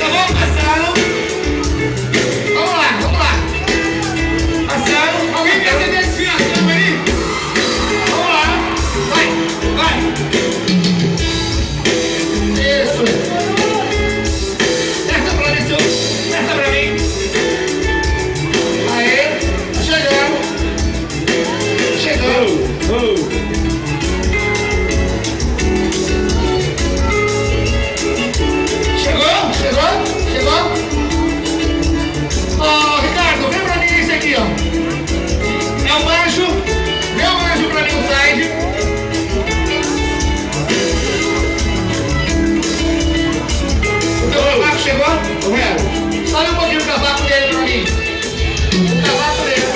Chegou, passaram. Vamos lá, vamos lá. Passaram. Alguém quer acender esse fiação aí? Vamos lá. Vai, vai. Isso. Desce pra mim, desce pra mim. Aê, chegamos. Chegamos. Chegou? Ó, Ricardo, vem pra mim esse aqui, ó. É um anjo. Vê um anjo pra mim no side. O teu cavaco chegou? Romero, sobe um pouquinho o cavaco dele pra mim. O cavaco dele.